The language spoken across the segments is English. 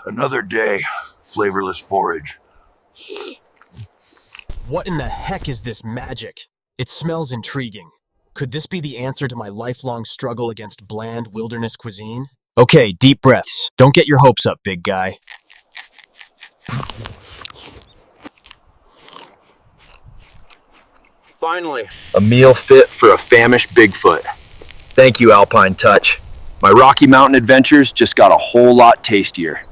Another day, flavorless forage. What in the heck is this magic? It smells intriguing. Could this be the answer to my lifelong struggle against bland wilderness cuisine? Okay, deep breaths. Don't get your hopes up, big guy. Finally, a meal fit for a famished Bigfoot. Thank you, Alpine Touch. My Rocky Mountain adventures just got a whole lot tastier.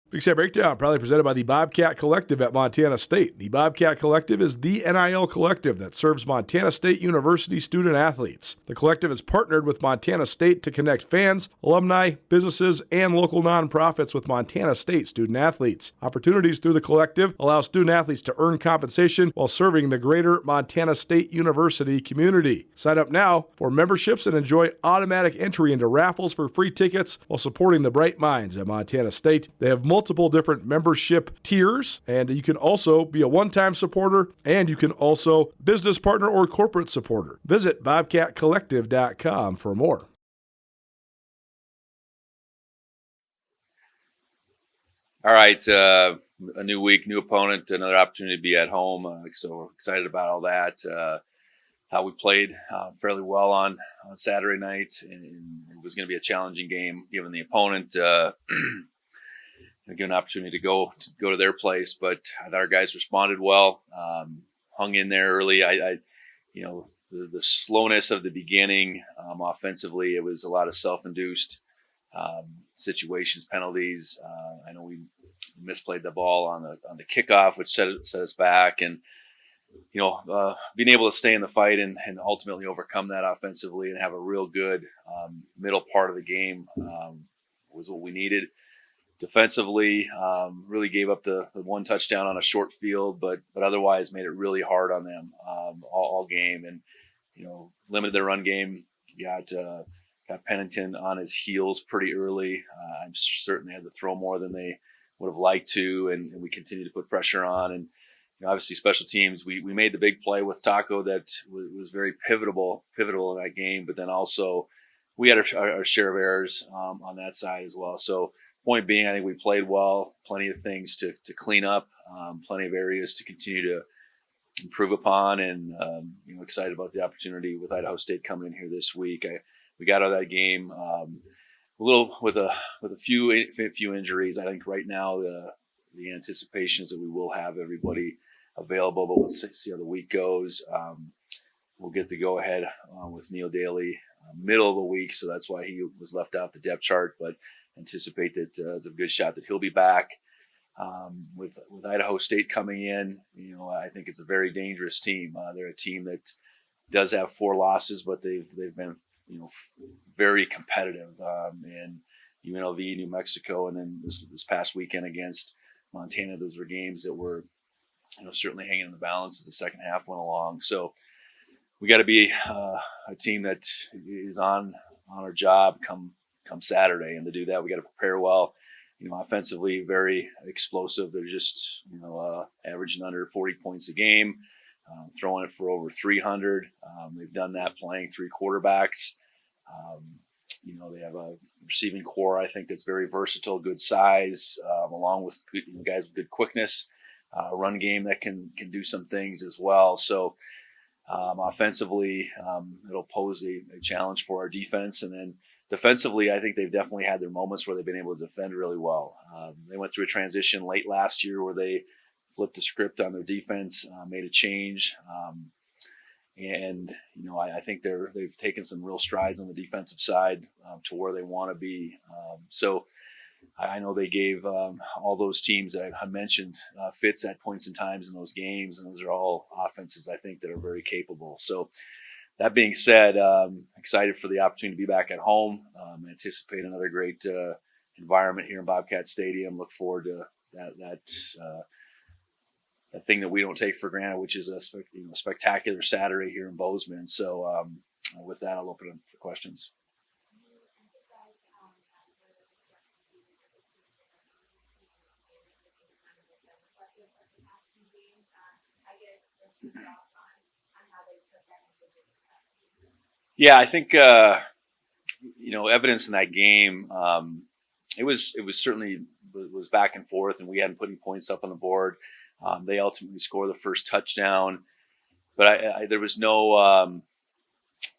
Big Sky Breakdown, proudly presented by the Bobcat Collective at Montana State. The Bobcat Collective is the NIL collective that serves Montana State University student athletes. The collective is partnered with Montana State to connect fans, alumni, businesses, and local nonprofits with Montana State student athletes. Opportunities through the collective allow student athletes to earn compensation while serving the greater Montana State University community. Sign up now for memberships and enjoy automatic entry into raffles for free tickets while supporting the bright minds at Montana State. They have multiple different membership tiers, and you can also be a one-time supporter, and you can also business partner or corporate supporter. Visit bobcatcollective.com for more. All right, a new week, new opponent, another opportunity to be at home. So we're excited about all that. How we played fairly well on Saturday night, and it was going to be a challenging game given the opponent. Given an opportunity to go to their place, but I thought our guys responded well, hung in there early. The slowness of the beginning offensively, it was a lot of self-induced situations, penalties. I know we misplayed the ball on the kickoff, which set us back, and being able to stay in the fight and ultimately overcome that offensively and have a real good middle part of the game was what we needed. Defensively, really gave up the one touchdown on a short field, but otherwise made it really hard on them all game, and limited their run game. Got Pennington on his heels pretty early. I'm certain they had to throw more than they would have liked to, and we continued to put pressure on. And obviously, special teams. We made the big play with Taco that was very pivotal in that game, but then also we had our share of errors on that side as well. So. Point being, I think we played well, plenty of things to clean up, plenty of areas to continue to improve upon, and excited about the opportunity with Idaho State coming in here this week. We got out of that game a little with a few injuries. I think right now the anticipation is that we will have everybody available, but we'll see how the week goes. We'll get the go ahead with Neil Daly middle of the week, so that's why he was left off the depth chart, but anticipate that it's a good shot that he'll be back. With Idaho State coming in, I think it's a very dangerous team. They're a team that does have 4 losses, but they've been very competitive. And UNLV, New Mexico, and then this past weekend against Montana, those were games that were certainly hanging in the balance as the second half went along. So we got to be a team that is on our job come Saturday, and to do that, we got to prepare well. Offensively, very explosive. They're just averaging under 40 points a game, throwing it for over 300. They've done that playing 3 quarterbacks. They have a receiving core, I think, that's very versatile, good size, along with guys with good quickness. Run game that can do some things as well. So offensively, it'll pose a challenge for our defense, and then defensively, I think they've definitely had their moments where they've been able to defend really well. They went through a transition late last year where they flipped the script on their defense, made a change. I think they've taken some real strides on the defensive side to where they want to be. So I know they gave all those teams that I mentioned fits at points and times in those games, and those are all offenses I think that are very capable. So that being said, excited for the opportunity to be back at home. Anticipate another great environment here in Bobcat Stadium. Look forward to that thing that we don't take for granted, which is a spectacular Saturday here in Bozeman. So with that, I'll open it up for questions. Yeah, I think evidence in that game. It was certainly was back and forth, and we hadn't put any points up on the board. They ultimately scored the first touchdown, but there was no,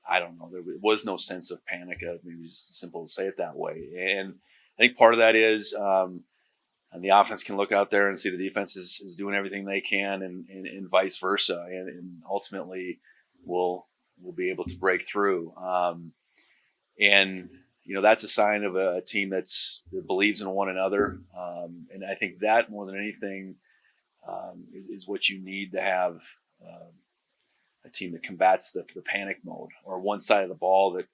I don't know, there was no sense of panic. Maybe it's simple to say it that way. And I think part of that is, and the offense can look out there and see the defense is doing everything they can, and vice versa, and ultimately we'll be able to break through. And that's a sign of a team that believes in one another. And I think that more than anything is what you need to have a team that combats the panic mode, or one side of the ball that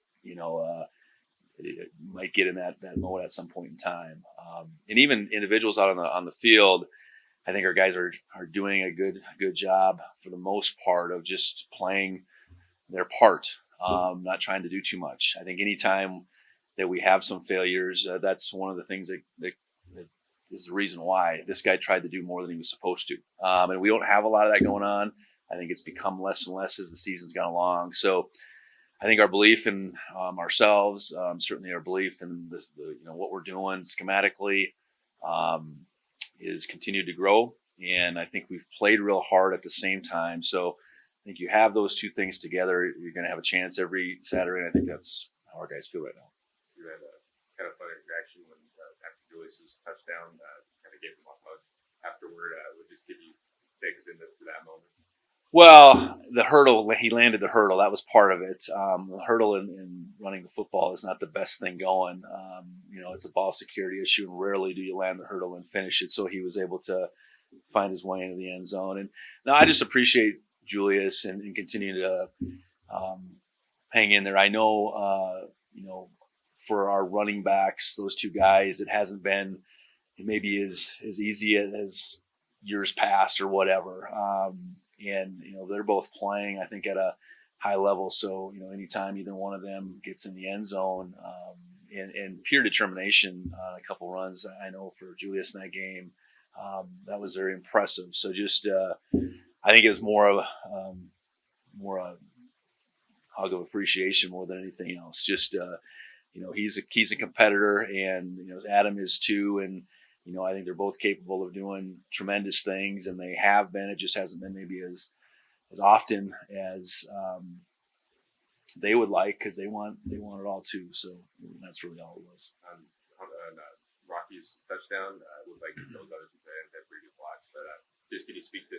it might get in that mode at some point in time. And even individuals out on the field, I think our guys are doing a good job for the most part of just playing their part, not trying to do too much. I think anytime that we have some failures, that's one of the things that is the reason why this guy tried to do more than he was supposed to. And we don't have a lot of that going on. I think it's become less and less as the season's gone along. So I think our belief in ourselves, certainly our belief in what we're doing schematically, is continued to grow. And I think we've played real hard at the same time. So I think you have those two things together, you're going to have a chance every Saturday. And I think that's how our guys feel right now. You had a kind of funny reaction when after Julius's touchdown, kind of gave him a hug afterward. Would just give you take us into that moment. Well, the hurdle, he landed the hurdle. That was part of it. The hurdle in running the football is not the best thing going. It's a ball security issue, and rarely do you land the hurdle and finish it. So he was able to find his way into the end zone. And now I just appreciate Julius and continue to hang in there. I know, for our running backs, those two guys, it hasn't been maybe as easy as years past or whatever. And they're both playing, I think, at a high level. So anytime either one of them gets in the end zone, and pure determination on a couple runs, I know for Julius in that game, that was very impressive. So just I think it was more of a hug of appreciation more than anything else. Just he's a competitor, and Adam is too, and I think they're both capable of doing tremendous things, and they have been. It just hasn't been maybe as often as they would like, because they want it all too. So that's really all it was. On Rocky's touchdown, looked like those other two fans had pretty good blocks, but just can you speak to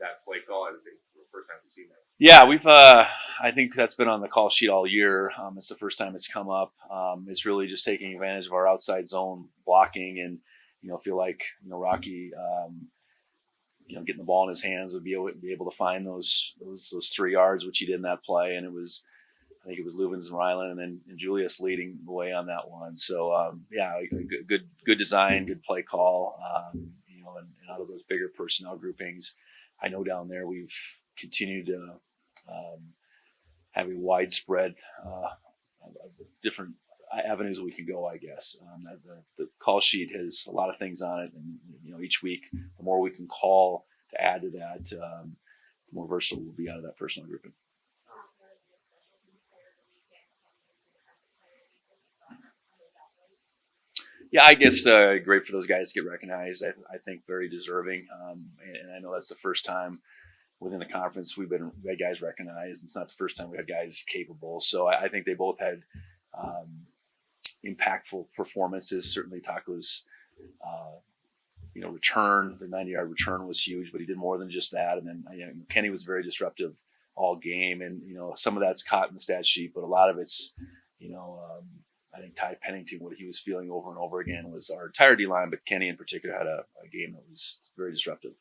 that play call? I think it's the first time we've seen that. Yeah, we've. I think that's been on the call sheet all year. It's the first time it's come up. It's really just taking advantage of our outside zone blocking, and feel like Rocky, getting the ball in his hands would be able to find those 3 yards, which he did in that play. And I think it was Lubens and Ryland, and then Julius leading the way on that one. So good design, good play call. And out of those bigger personnel groupings, I know down there we've continued to have a widespread different avenues we can go, I guess. The call sheet has a lot of things on it, and each week the more we can call to add to that, the more versatile we'll be out of that personal grouping. Yeah, I guess great for those guys to get recognized. I think very deserving, and I know that's the first time within the conference we've had guys recognized. It's not the first time we had guys capable. So I think they both had impactful performances. Certainly Taco's return, the 90-yard return was huge, but he did more than just that. And then Kenny was very disruptive all game, and some of that's caught in the stat sheet, but a lot of it's I think Ty Pennington, what he was feeling over and over again was our entire D line, but Kenny in particular had a game that was very disruptive.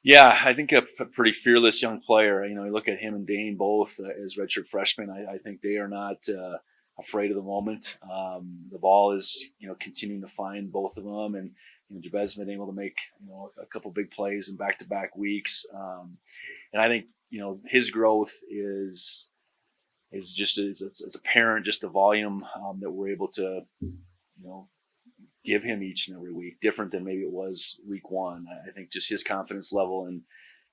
Yeah, I think a pretty fearless young player. You look at him and Dane both as redshirt freshmen. I think they are not afraid of the moment. The ball is, continuing to find both of them, and Jabez's been able to make a couple big plays in back-to-back weeks. And I think his growth is just it's apparent, just the volume that we're able to give him each and every week, different than maybe it was week one. I think just his confidence level and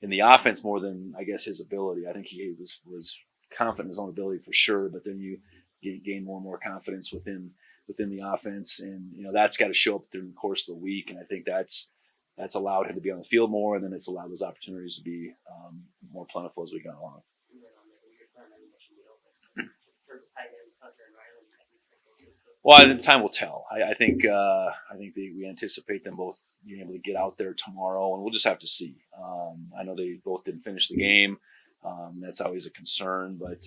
in the offense more than I guess his ability. I think he was confident in his own ability for sure, but then you gain more and more confidence within the offense, and that's got to show up through the course of the week. And I think that's allowed him to be on the field more, and then it's allowed those opportunities to be more plentiful as we go along. Well, time will tell. I think we anticipate them both being able to get out there tomorrow, and we'll just have to see. I know they both didn't finish the game. That's always a concern, but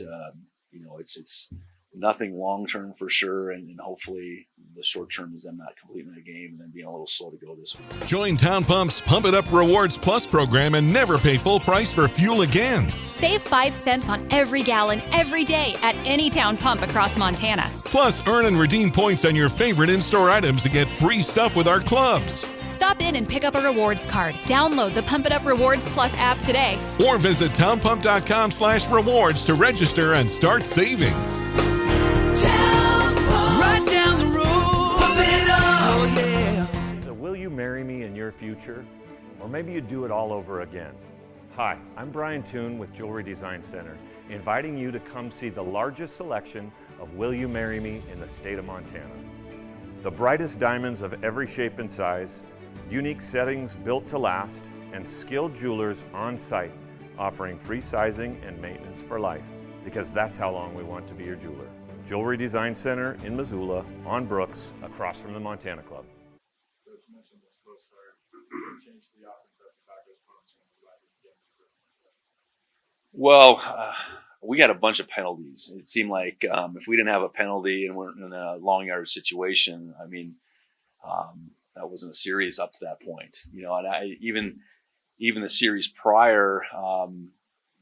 it's nothing long term for sure, and hopefully the short term is them not completing the game and then being a little slow to go this week. Join Town Pump's Pump It Up Rewards Plus program and never pay full price for fuel again. Save 5 cents on every gallon every day at any Town Pump across Montana. Plus, earn and redeem points on your favorite in-store items to get free stuff with our clubs. Stop in and pick up a rewards card. Download the Pump It Up Rewards Plus app today. Or visit townpump.com/rewards to register and start saving. Right down the road, pump it up. Oh, yeah. So will you marry me in your future? Or maybe you do it all over again. Hi, I'm Brian Toon with Jewelry Design Center, inviting you to come see the largest selection of Will You Marry Me in the state of Montana. The brightest diamonds of every shape and size, unique settings built to last, and skilled jewelers on site offering free sizing and maintenance for life, because that's how long we want to be your jeweler. Jewelry Design Center in Missoula, on Brooks, across from the Montana Club. Well, we got a bunch of penalties. It seemed like if we didn't have a penalty and we're in a long yard situation, I mean, that wasn't a series up to that point. And even the series prior,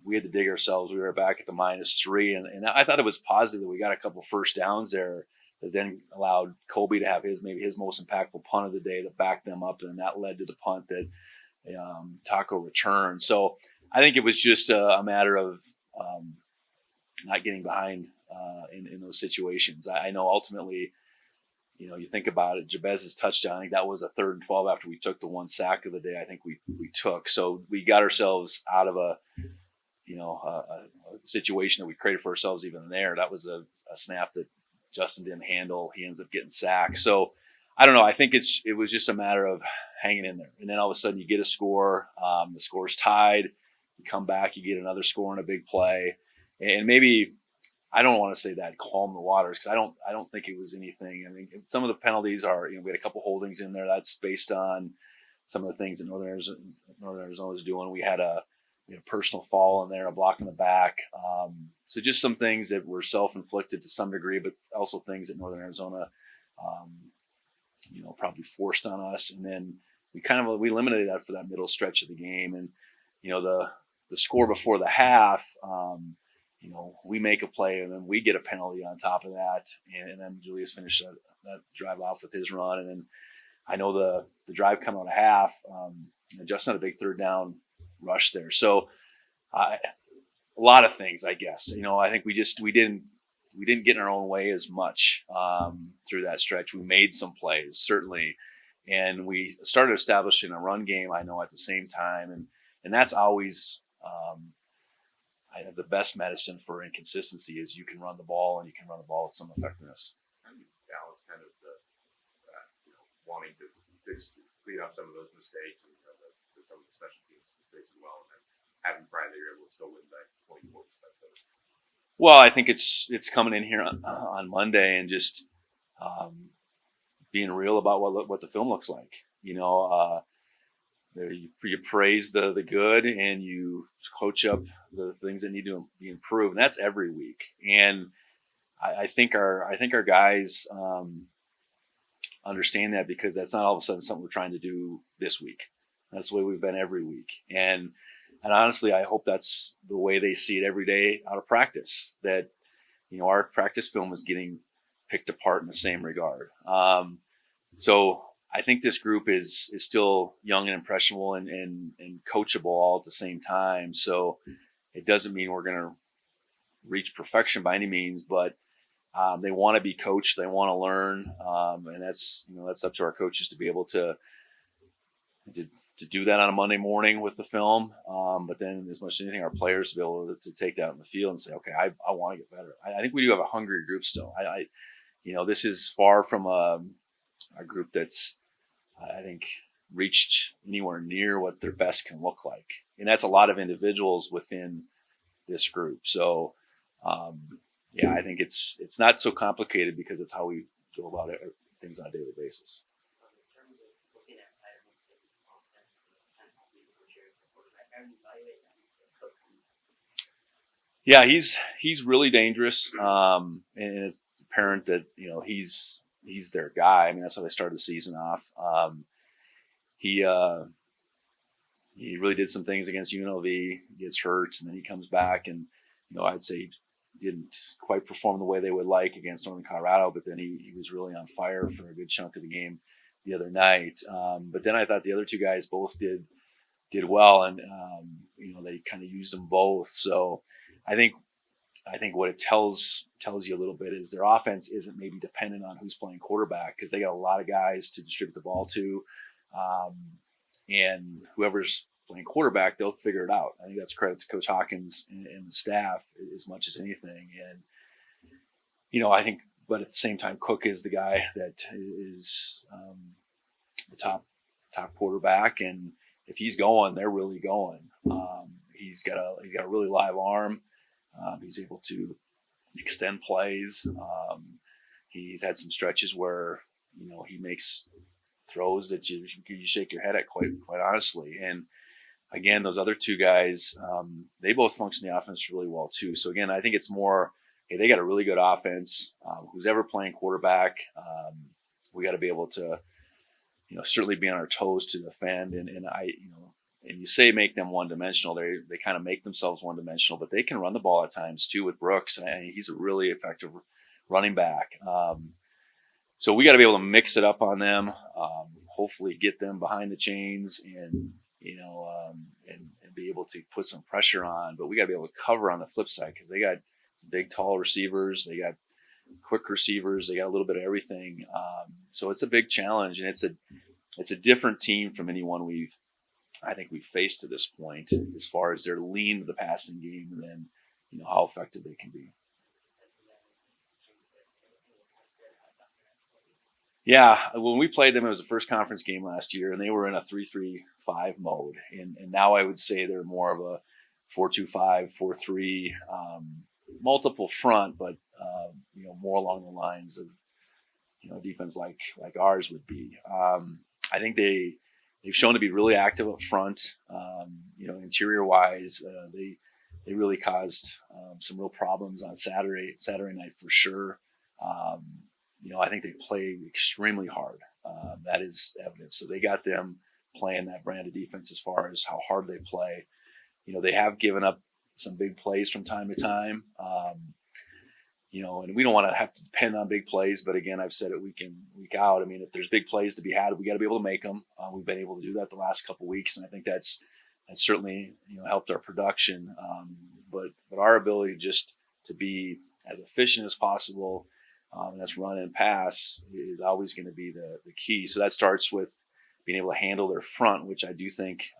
we had to dig ourselves. We were back at the -3, and I thought it was positive that we got a couple first downs there that then allowed Colby to have maybe his most impactful punt of the day to back them up, and that led to the punt that Taco returned. So I think it was just a matter of not getting behind in those situations. I know ultimately, you think about it, Jabez's touchdown, I think that was a 3rd and 12 after we took the one sack of the day I think we took. So we got ourselves out of a situation that we created for ourselves even there. That was a snap that Justin didn't handle. He ends up getting sacked. So I don't know. I think it was just a matter of hanging in there. And then all of a sudden you get a score. The score's tied. You come back, you get another score in a big play. And maybe, I don't want to say that calm the waters, because I don't think it was anything. I mean, some of the penalties are, we had a couple holdings in there. That's based on some of the things that Northern Arizona was doing. We had a personal fall in there, a block in the back. So just some things that were self-inflicted to some degree, but also things that Northern Arizona, probably forced on us. And then we eliminated that for that middle stretch of the game. And, the score before the half, we make a play and then we get a penalty on top of that. And then Julius finished that drive off with his run. And then I know the drive coming out of half, Justin had a big 3rd down rush there. So a lot of things, I guess. I think we didn't get in our own way as much through that stretch. We made some plays, certainly, and we started establishing a run game, I know, at the same time, and that's always the best medicine for inconsistency is you can run the ball and you can run the ball with some effectiveness. How do you balance kind of the wanting to clean up some of those mistakes and some of the special teams mistakes as well, and then having pride that you're able to still win by 24%? Well, I think it's coming in here on Monday and just being real about what the film looks like. You praise the good and you coach up the things that need to be improved, and that's every week. And I think our guys understand that, because that's not all of a sudden something we're trying to do this week. That's the way we've been every week. And honestly, I hope that's the way they see it every day out of practice, that, our practice film is getting picked apart in the same regard. So I think this group is still young and impressionable and coachable all at the same time. So it doesn't mean we're going to reach perfection by any means, but They want to be coached. They want to learn. And that's up to our coaches to be able to do that on a Monday morning with the film. But then as much as anything, our players to be able to take that in the field and say, okay, I want to get better. I think we do have a hungry group still. This is far from a group that's, I think, reached anywhere near what their best can look like. And that's a lot of individuals within this group. So, I think it's not so complicated because it's how we go about it, things on a daily basis. Yeah, he's really dangerous, and it's apparent that he's their guy. I mean, that's how they started the season off. He really did some things against UNLV, gets hurt, and then he comes back, and I'd say he didn't quite perform the way they would like against Northern Colorado, but then he was really on fire for a good chunk of the game the other night. But then I thought the other two guys both did well, and they kind of used them both. So I think what it tells you a little bit is their offense isn't maybe dependent on who's playing quarterback, because they got a lot of guys to distribute the ball to, and whoever's playing quarterback, they'll figure it out. I think that's credit to Coach Hawkins and the staff as much as anything. And I think, but at the same time, Cook is the guy that is the top quarterback, and if he's going, they're really going. He's got a really live arm. He's able to extend plays. He's had some stretches where he makes throws that you shake your head at, quite honestly. And again, those other two guys, they both function the offense really well too. So again, I think it's more, hey, they got a really good offense. Who's ever playing quarterback, we got to be able to, certainly be on our toes to defend. And you say make them one-dimensional. They kind of make themselves one-dimensional, but they can run the ball at times too with Brooks, and he's a really effective running back. So we got to be able to mix it up on them. Hopefully, get them behind the chains and be able to put some pressure on. But we got to be able to cover on the flip side, because they got big, tall receivers. They got quick receivers. They got a little bit of everything. So it's a big challenge, and it's a different team from anyone we've faced to this point, as far as their lean to the passing game, and then how effective they can be. Yeah, when we played them, it was the first conference game last year, and they were in a 3-3-5 mode, and now I would say they're more of a 4-2-5, 4-3, multiple front, but more along the lines of defense like ours would be. I think they've shown to be really active up front. Interior wise, they really caused some real problems on Saturday night for sure. I think they play extremely hard. That is evident. So they got them playing that brand of defense as far as how hard they play. They have given up some big plays from time to time. And we don't want to have to depend on big plays, but again, I've said it week in, week out. I mean, if there's big plays to be had, we got to be able to make them. We've been able to do that the last couple of weeks, and I think that's certainly helped our production. But our ability just to be as efficient as possible, and that's run and pass, is always going to be the key. So that starts with being able to handle their front, which I do think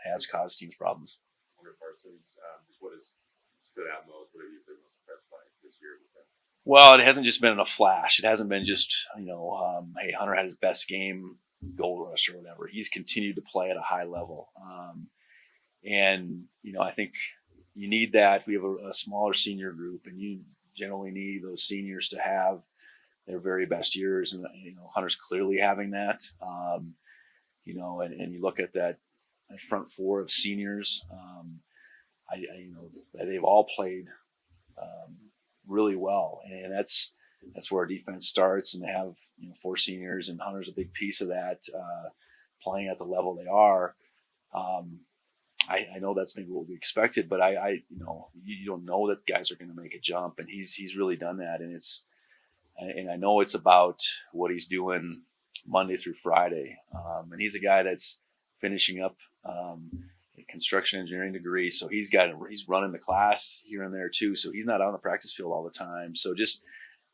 has caused teams problems. Just what has stood out most? What have you been most impressed by this year with them? Well, it hasn't just been a flash. It hasn't been just, hey, Hunter had his best game, goal rush or whatever. He's continued to play at a high level. And I think you need that. We have a smaller senior group, and you generally need those seniors to have their very best years. And, Hunter's clearly having that. And you look at that front four of seniors, they've all played really well, and that's where our defense starts. And they have 4 seniors, and Hunter's a big piece of that, playing at the level they are. I know that's maybe what we expected, but you don't know that guys are going to make a jump, and he's really done that. And I know it's about what he's doing Monday through Friday. And he's a guy that's finishing up a construction engineering degree. So he's running the class here and there too. So he's not on the practice field all the time. So just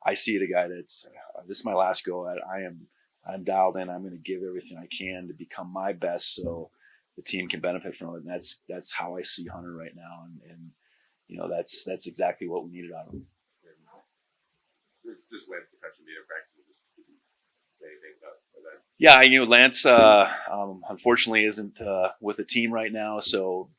I see it a guy that's this is my last go at. I'm dialed in. I'm going to give everything I can to become my best, so the team can benefit from it. And that's how I see Hunter right now, and that's exactly what we needed out of him. Just Lance protection being a practice. Just say anything about that. Yeah, Lance unfortunately isn't with the team right now, so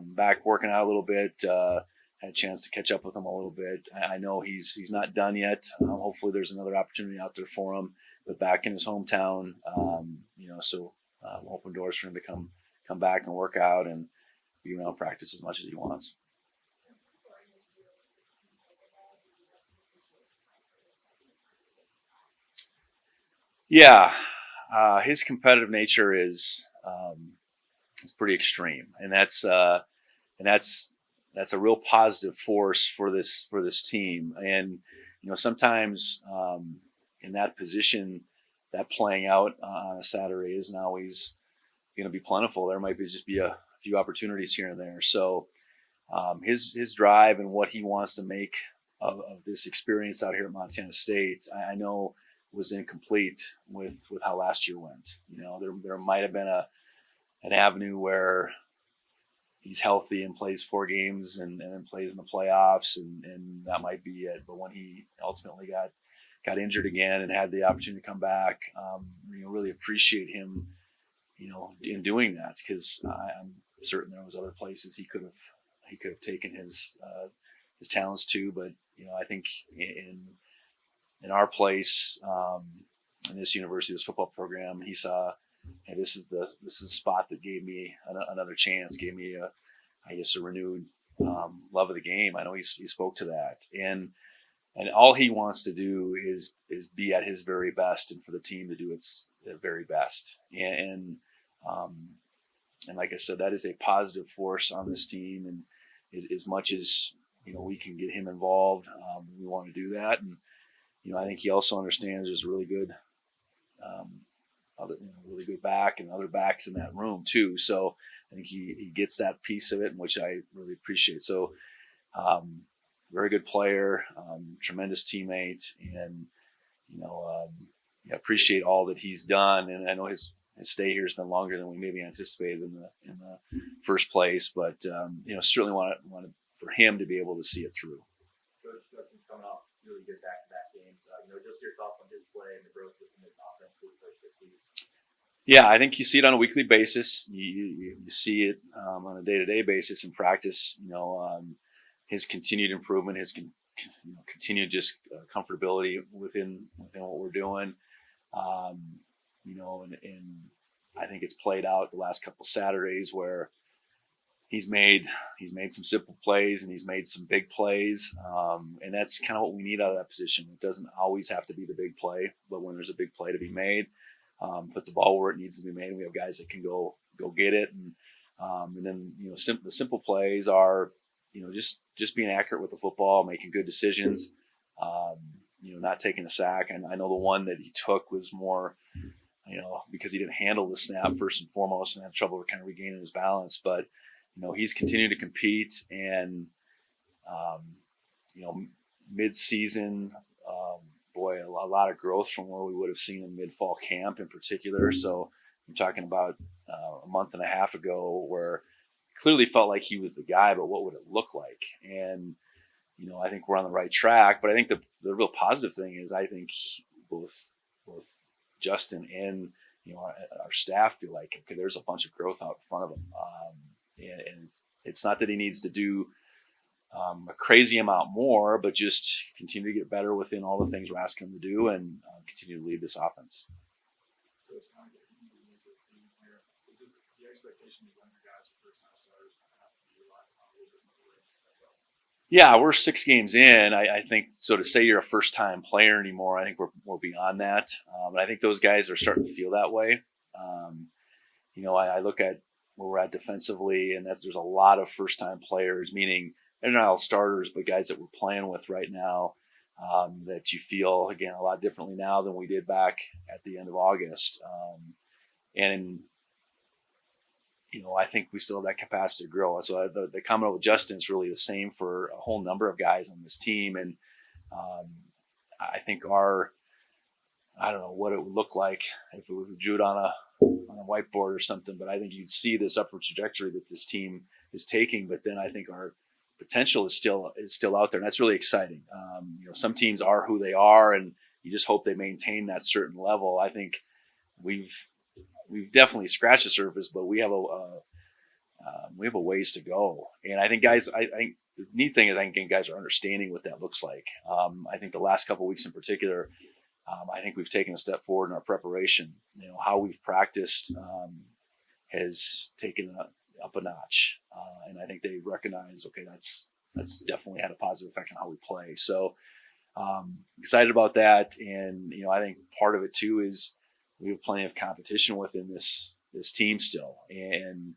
back working out a little bit. Had a chance to catch up with him a little bit. I know he's not done yet. Hopefully there's another opportunity out there for him, but back in his hometown, so we'll open doors for him to come back and work out and be around practice as much as he wants. Yeah, his competitive nature is pretty extreme, and that's a real positive force for this team. And sometimes in that position, that playing out on a Saturday isn't always going to be plentiful. There might just be a few opportunities here and there. So his drive and what he wants to make of this experience out here at Montana State, I know was incomplete with how last year went. There might have been an avenue where he's healthy and plays 4 games and then plays in the playoffs, and that might be it. But when he ultimately got injured again and had the opportunity to come back, really appreciate him, in doing that, because I'm certain there was other places he could have taken his talents to. But I think in our place, in this university, this football program, he saw, hey, this is a spot that gave me another chance, gave me a renewed love of the game. I know he spoke to that, and all he wants to do is be at his very best, and for the team to do its very best. And like I said, that is a positive force on this team, and as much as we can get him involved, we want to do that. And I think he also understands there's really good, really good back and other backs in that room too. So I think he gets that piece of it, which I really appreciate. So very good player, tremendous teammate, and appreciate all that he's done. And I know his stay here has been longer than we maybe anticipated in the first place, but certainly want for him to be able to see it through. Coach Justin's coming off really good back-to-back games. Just your thoughts on his play and the growth within his offense for the first 6 weeks. Yeah, I think you see it on a weekly basis. You see it on a day-to-day basis in practice. His continued improvement, his continued just comfortability within what we're doing. And I think it's played out the last couple Saturdays where he's made some simple plays and he's made some big plays. And that's kind of what we need out of that position. It doesn't always have to be the big play, but when there's a big play to be made, put the ball where it needs to be made. We have guys that can go get it. And then, the simple plays are, just being accurate with the football, making good decisions, not taking a sack. And I know the one that he took was more, because he didn't handle the snap first and foremost and had trouble kind of regaining his balance. But, he's continued to compete, and, mid-season, a lot of growth from where we would have seen in mid-fall camp in particular. So I'm talking about a month and a half ago where clearly felt like he was the guy, but what would it look like? And, I think we're on the right track. But I think the real positive thing is I think both Justin and, our staff feel like, okay, there's a bunch of growth out in front of him. And it's not that he needs to do a crazy amount more, but just continue to get better within all the things we're asking him to do, and continue to lead this offense. So it's not getting easy to see here. Is it the expectation that younger guys are first-time starters have to be relying on a little bit more to step up? Yeah, we're 6 games in. I think so. To say you're a first-time player anymore, I think we're beyond that. And I think those guys are starting to feel that way. I look at where we're at defensively, and there's a lot of first-time players, meaning they're not all starters, but guys that we're playing with right now, that you feel, again, a lot differently now than we did back at the end of August. I think we still have that capacity to grow. So the comment with Justin is really the same for a whole number of guys on this team. And I think I don't know what it would look like if we drew it on a whiteboard or something, but I think you'd see this upward trajectory that this team is taking. But then I think our potential is still out there, and that's really exciting. Some teams are who they are, and you just hope they maintain that certain level. I think we've definitely scratched the surface, but we have a ways to go. And I think guys, I think the neat thing is I think guys are understanding what that looks like. I think the last couple of weeks in particular, I think we've taken a step forward in our preparation. How we've practiced has taken up a notch, and I think they recognize, okay, that's definitely had a positive effect on how we play. So excited about that, and I think part of it too is we have plenty of competition within this team still, and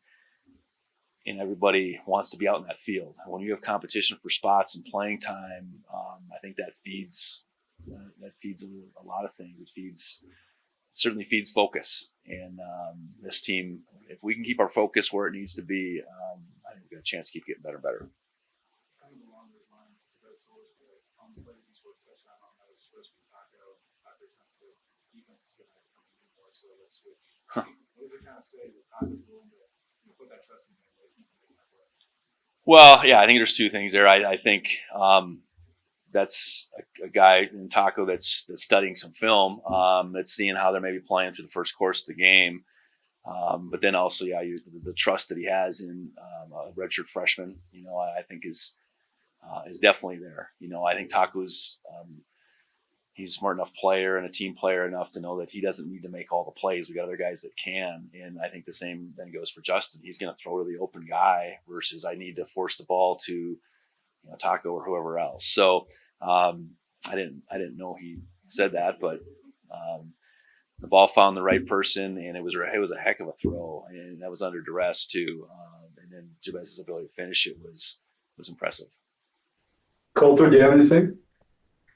everybody wants to be out in that field. When you have competition for spots and playing time, I think that feeds a lot of things. It certainly feeds focus. And this team, if we can keep our focus where it needs to be, I think we've got a chance to keep getting better and better. Kind of along those lines, you guys told us that on the play you sort of touched on that was supposed to be Taco. Taco kind of said defense is going to have to come to me more, so let's switch. What does it kind of say that Taco's willing to put that trust in him that he can make that play? Well, yeah, I think there's two things there. I think that's a guy in Taco that's studying some film, that's seeing how they're maybe playing through the first course of the game. But then also, the trust that he has in a redshirt freshman, I think is definitely there. I think Taco's he's a smart enough player and a team player enough to know that he doesn't need to make all the plays. We got other guys that can, and I think the same then goes for Justin. He's going to throw to the open guy versus I need to force the ball to Taco or whoever else. So I didn't know he said that, but the ball found the right person, and it was a heck of a throw, and that was under duress too. And then Jabez's ability to finish it was impressive. Coulter, do you have anything?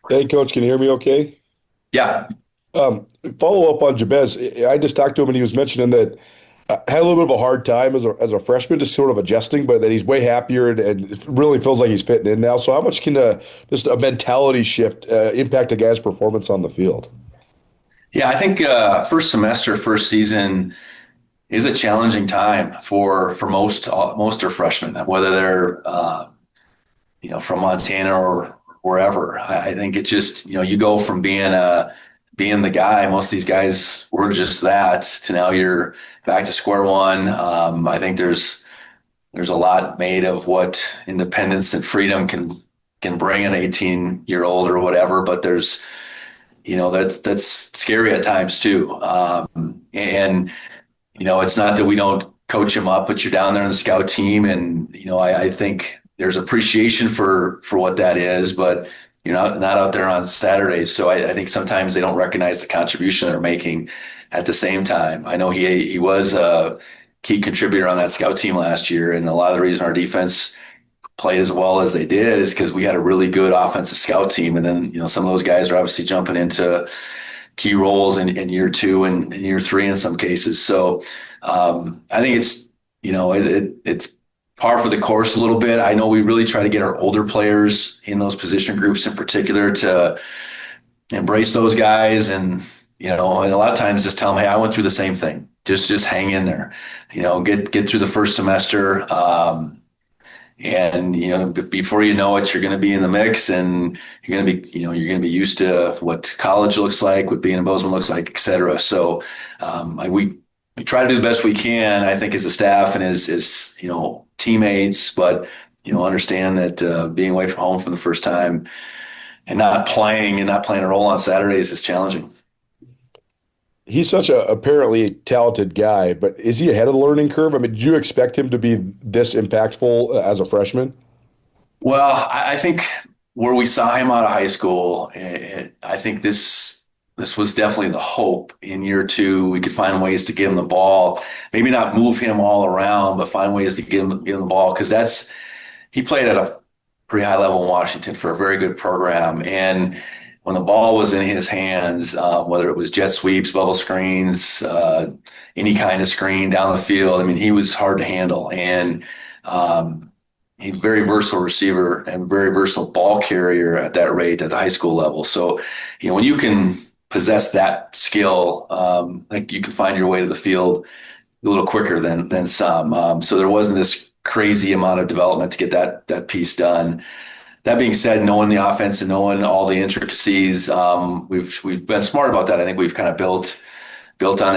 Hey, Coach, can you hear me okay? Yeah. Follow up on Jabez. I just talked to him, and he was mentioning that had a little bit of a hard time as a freshman, just sort of adjusting, but that he's way happier and it really feels like he's fitting in now. So how much can just a mentality shift impact a guy's performance on the field? Yeah, I think first semester, first season is a challenging time for most are freshmen, whether they're from Montana or wherever. I think it just you go from being the guy. Most of these guys were just that to now you're back to square one. I think there's a lot made of what independence and freedom can bring an 18-year-old or whatever, but there's that's scary at times too. And it's not that we don't coach him up, but you're down there on the scout team, and I think there's appreciation for what that is, but you're not out there on Saturdays. So I think sometimes they don't recognize the contribution they're making at the same time. I know he was a key contributor on that scout team last year, and a lot of the reason our defense played as well as they did is because we had a really good offensive scout team. And then, some of those guys are obviously jumping into key roles in year 2 and in year 3 in some cases. So I think it's, it's par for the course a little bit. I know we really try to get our older players in those position groups in particular to embrace those guys. And, and a lot of times just tell them, hey, I went through the same thing. Just hang in there, get through the first semester. And before you know it, you're going to be in the mix, and you're going to be used to what college looks like, what being in Bozeman looks like, et cetera. So we try to do the best we can, I think, as a staff and as teammates, but understand that being away from home for the first time and not playing a role on Saturdays is challenging. He's such a apparently talented guy, but is he ahead of the learning curve? I mean, did you expect him to be this impactful as a freshman? Well, I think where we saw him out of high school, I think this was definitely the hope. In year 2, we could find ways to give him the ball, maybe not move him all around, but find ways to give him the ball, because he played at a pretty high level in Washington for a very good program. And when the ball was in his hands, whether it was jet sweeps, bubble screens, any kind of screen down the field, I mean, he was hard to handle. And, a very versatile receiver and very versatile ball carrier at that rate at the high school level. So, when you can possess that skill, like you can find your way to the field a little quicker than some. So there wasn't this crazy amount of development to get that piece done. That being said, knowing the offense and knowing all the intricacies, we've been smart about that. I think we've kind of built on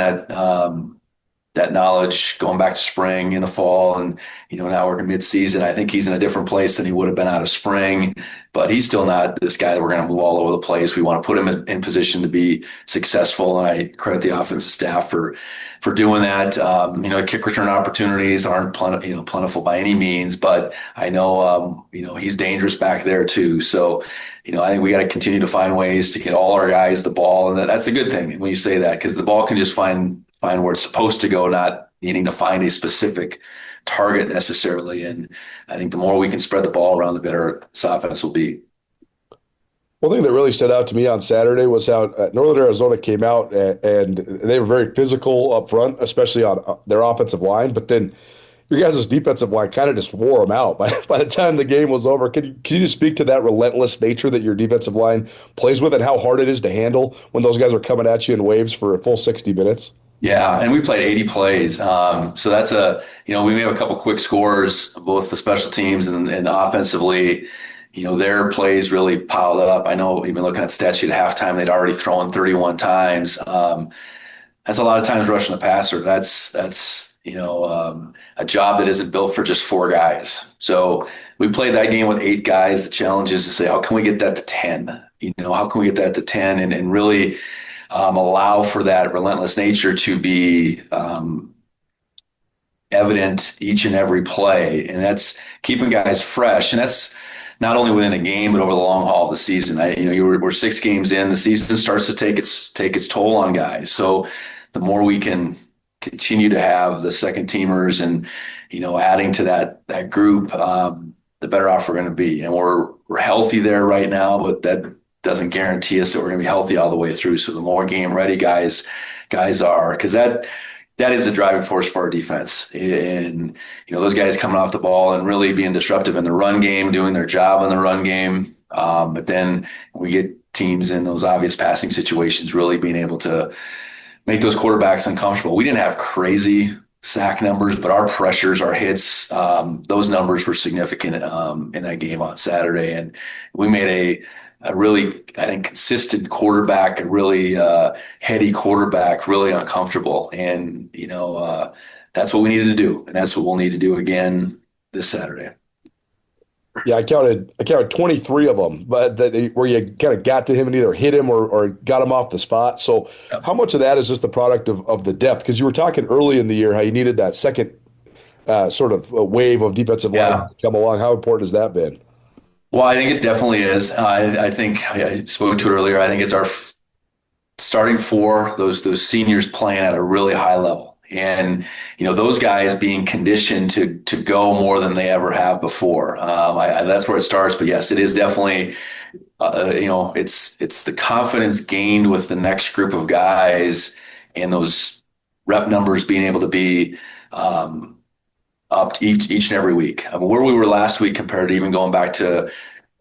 that knowledge going back to spring in the fall, and now we're in mid-season. I think he's in a different place than he would have been out of spring, but he's still not this guy that we're going to move all over the place. We want to put him in position to be successful, and I credit the offensive staff for doing that. Kick return opportunities aren't plentiful by any means, but I know he's dangerous back there too. So I think we got to continue to find ways to get all our guys the ball, and that's a good thing when you say that, because the ball can just find where it's supposed to go, not needing to find a specific target necessarily. And I think the more we can spread the ball around, the better this offense will be. One thing that really stood out to me on Saturday was how Northern Arizona came out and they were very physical up front, especially on their offensive line. But then your guys' defensive line kind of just wore them out by the time the game was over. Can you just speak to that relentless nature that your defensive line plays with and how hard it is to handle when those guys are coming at you in waves for a full 60 minutes? Yeah, and we played 80 plays. So that's we may have a couple quick scores, both the special teams and offensively. Their plays really piled up. I know even looking at stat sheet at halftime, they'd already thrown 31 times. That's a lot of times rushing the passer. That's a job that isn't built for just 4 guys. So we played that game with 8 guys. The challenge is to say, how can we get that to 10? How can we get that to 10 and really allow for that relentless nature to be evident each and every play. And that's keeping guys fresh. And that's not only within a game, but over the long haul of the season. We're 6 games in, the season starts to take its toll on guys. So the more we can continue to have the second teamers and, adding to that group, the better off we're going to be. And we're healthy there right now, but that doesn't guarantee us that we're going to be healthy all the way through. So the more game ready guys are, because that is a driving force for our defense. And, those guys coming off the ball and really being disruptive in the run game, doing their job in the run game. But then we get teams in those obvious passing situations, really being able to make those quarterbacks uncomfortable. We didn't have crazy sack numbers, but our pressures, our hits, those numbers were significant in that game on Saturday. And we made a really, I think, consistent quarterback, a really heady quarterback, really uncomfortable. And, that's what we needed to do. And that's what we'll need to do again this Saturday. Yeah, I counted 23 of them, but where you kind of got to him and either hit him or got him off the spot. So how much of that is just the product of the depth? Because you were talking early in the year how you needed that second sort of wave of defensive line to come along. How important has that been? Well, I think it definitely is. I think I spoke to it earlier. I think it's our starting 4, those seniors playing at a really high level. And, those guys being conditioned to go more than they ever have before. That's where it starts. But yes, it is definitely, it's the confidence gained with the next group of guys and those rep numbers being able to be up to each and every week. I mean, where we were last week compared to even going back to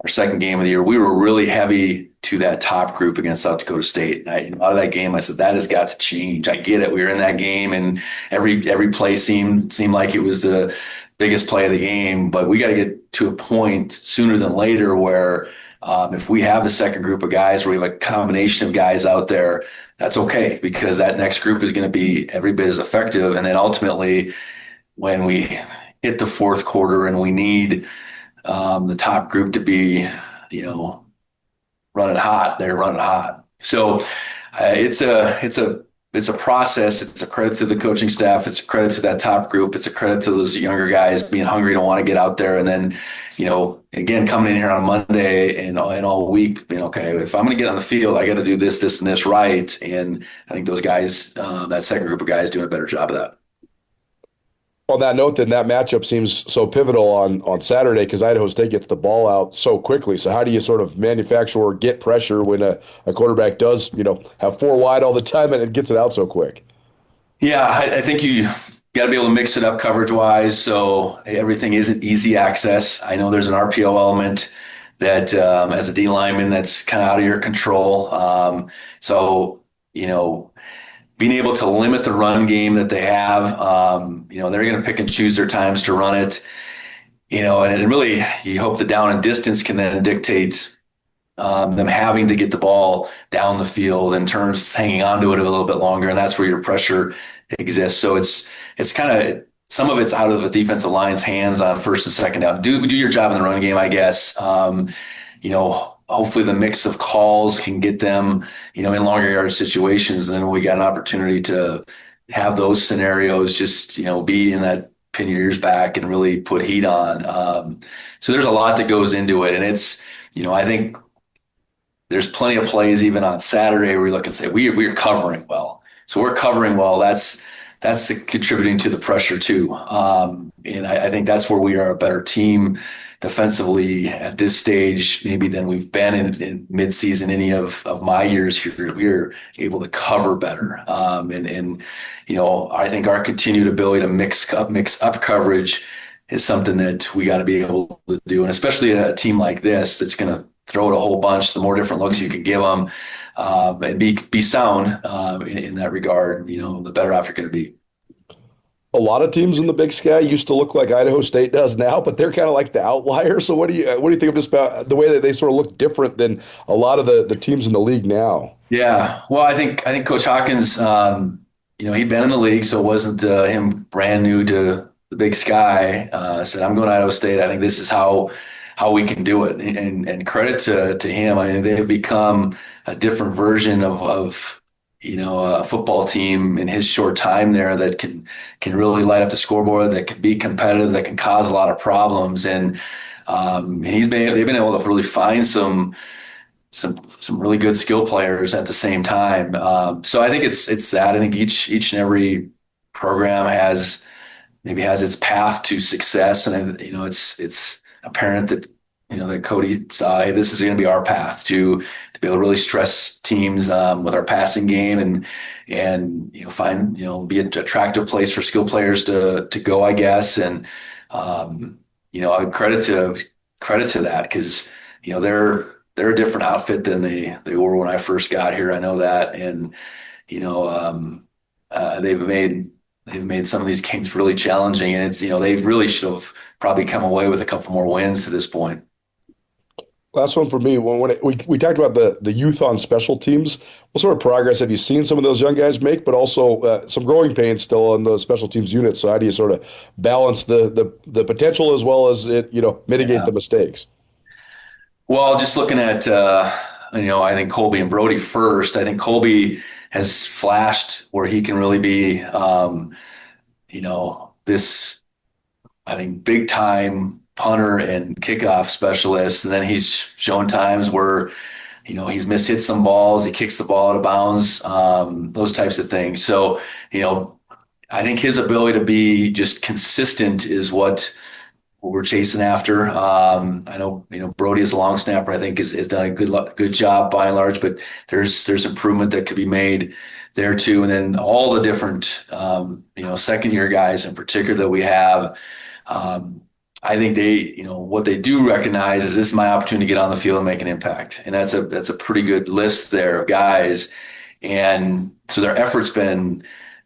our second game of the year, we were really heavy to that top group against South Dakota State. And out of that game, I said, that has got to change. I get it. We were in that game and every play seemed like it was the biggest play of the game, but we got to get to a point sooner than later where if we have the second group of guys, where we have a combination of guys out there, that's okay, because that next group is going to be every bit as effective. And then ultimately, when we hit the fourth quarter and we need the top group to be, running hot, they're running hot. So it's a process. It's a credit to the coaching staff. It's a credit to that top group. It's a credit to those younger guys being hungry to want to get out there. And then, again, coming in here on Monday and all week, okay, if I'm going to get on the field, I got to do this, and this right. And I think those guys, that second group of guys, doing a better job of that. On that note, then that matchup seems so pivotal on Saturday because Idaho State gets the ball out so quickly. So how do you sort of manufacture or get pressure when a quarterback does, have 4 wide all the time and it gets it out so quick? Yeah, I think got to be able to mix it up coverage wise. So everything isn't easy access. I know there's an RPO element that as a D lineman, that's kind of out of your control. So, being able to limit the run game that they have, they're going to pick and choose their times to run it, and really you hope the down and distance can then dictate them having to get the ball down the field and turns hanging onto it a little bit longer. And that's where your pressure exists. So it's kind of, some of it's out of the defensive line's hands on first and second down. Do your job in the run game, I guess. Hopefully the mix of calls can get them, in longer yard situations. And then we got an opportunity to have those scenarios just, be in that pin your ears back and really put heat on. So there's a lot that goes into it. And it's, I think there's plenty of plays even on Saturday where we look and say, we're covering well. So we're covering well. That's contributing to the pressure too. And I think that's where we are a better team defensively at this stage, maybe than we've been in midseason any of my years here. We're able to cover better. And I think our continued ability to mix up coverage is something that we got to be able to do. And especially a team like this that's going to throw it a whole bunch, the more different looks you can give them, and be sound in that regard, the better off you're going to be. A lot of teams in the Big Sky used to look like Idaho State does now, but they're kind of like the outlier. So what do you think of just about the way that they sort of look different than a lot of the teams in the league now? Yeah, well, I think Coach Hawkins, he'd been in the league, so it wasn't him brand new to the Big Sky. Said, I'm going to Idaho State. I think this is how we can do it, and credit to him. I mean, they have become a different version of a football team in his short time there that can really light up the scoreboard, that can be competitive, that can cause a lot of problems. And they've been able to really find some really good skill players at the same time. So I think it's that. I think each and every program has its path to success, and it's apparent that that Cody saw, hey, this is going to be our path to be able to really stress teams with our passing game and find be an attractive place for skill players to go, I guess. And I credit to that, because they're a different outfit than they were when I first got here. I know that, and they've made some of these games really challenging, and it's they really should have probably come away with a couple more wins to this point. Last one for me. When we talked about the youth on special teams, what sort of progress have you seen some of those young guys make, but also some growing pains still on those special teams units? So how do you sort of balance the potential as well as mitigate the mistakes? Well, just looking at I think Colby and Brody first. I think Colby has flashed where he can really be this, I think, big time punter and kickoff specialist. And then he's shown times where, he's hit some balls, he kicks the ball out of bounds, those types of things. So, I think his ability to be just consistent is what we're chasing after. I know, Brody is a long snapper, I think has done a good job by and large, but there's improvement that could be made there too. And then all the different, second year guys in particular that we have, I think they, what they do recognize is this is my opportunity to get on the field and make an impact. And that's a pretty good list there of guys. And so their effort's been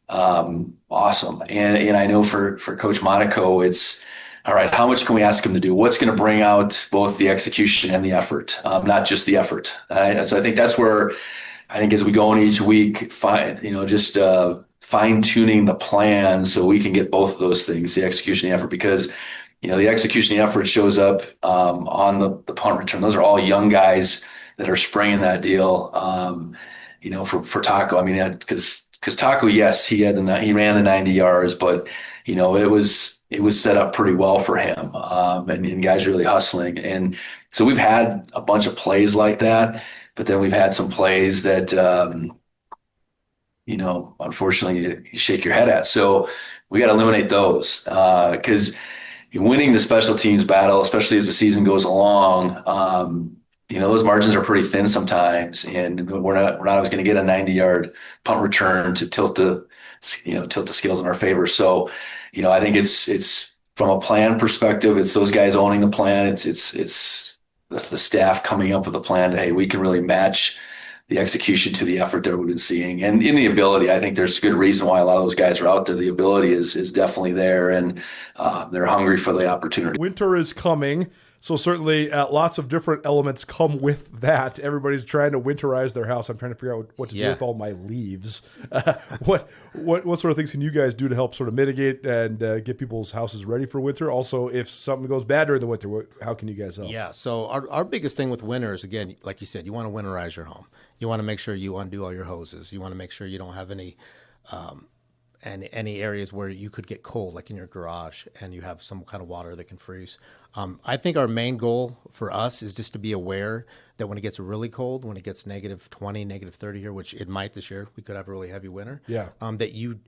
awesome. And I know for Coach Monaco, it's, all right, how much can we ask him to do? What's going to bring out both the execution and the effort, not just the effort? So I think that's where I think as we go in each week, fine-tuning the plan so we can get both of those things, the execution and the effort, because the execution and the effort shows up on the punt return. Those are all young guys that are springing that deal. For Taco, I mean, because Taco, yes, he ran the 90 yards, but it was set up pretty well for him, and guys really hustling. And so we've had a bunch of plays like that, but then we've had some plays that unfortunately you shake your head at. So we got to eliminate those because winning the special teams battle, especially as the season goes along, those margins are pretty thin sometimes, and we're not always going to get a 90-yard punt return to tilt the tilt the scales in our favor. So, I think it's from a plan perspective, it's those guys owning the plan. It's the staff coming up with a plan to, hey, we can really match the execution to the effort that we've been seeing. And in the ability, I think there's good reason why a lot of those guys are out there. The ability is definitely there, and they're hungry for the opportunity. Winter is coming, so certainly lots of different elements come with that. Everybody's trying to winterize their house. I'm trying to figure out what to do with all my leaves. What sort of things can you guys do to help sort of mitigate and get people's houses ready for winter? Also, if something goes bad during the winter, how can you guys help? Yeah, so our biggest thing with winter is, again, like you said, you want to winterize your home. You want to make sure you undo all your hoses. You want to make sure you don't have any areas where you could get cold, like in your garage, and you have some kind of water that can freeze. I think our main goal for us is just to be aware that when it gets really cold, when it gets -20, -30 here, which it might this year, we could have a really heavy winter. Yeah. That you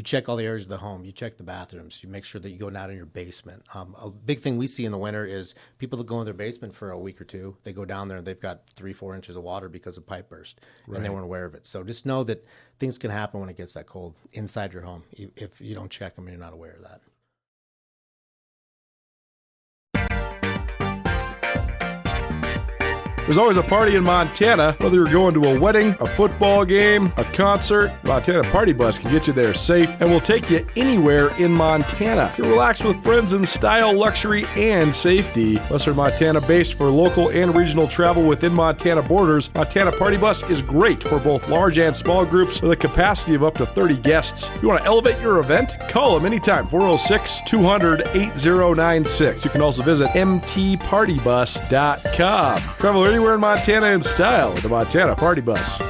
check all the areas of the home, you check the bathrooms, you make sure that you go down in your basement. A big thing we see in the winter is people that go in their basement for a week or two, they go down there and they've got 3-4 inches of water because of pipe burst, and they weren't aware of it. So just know that things can happen when it gets that cold inside your home if you don't check them and you're not aware of that. There's always a party in Montana, whether you're going to a wedding, a football game, a concert. Montana Party Bus can get you there safe and will take you anywhere in Montana. You can relax with friends in style, luxury, and safety. Western Montana based for local and regional travel within Montana borders. Montana Party Bus is great for both large and small groups with a capacity of up to 30 guests. If you want to elevate your event, call them anytime, 406-200-8096. You can also visit mtpartybus.com. Travel anywhere in Montana in style with the Montana Party Bus.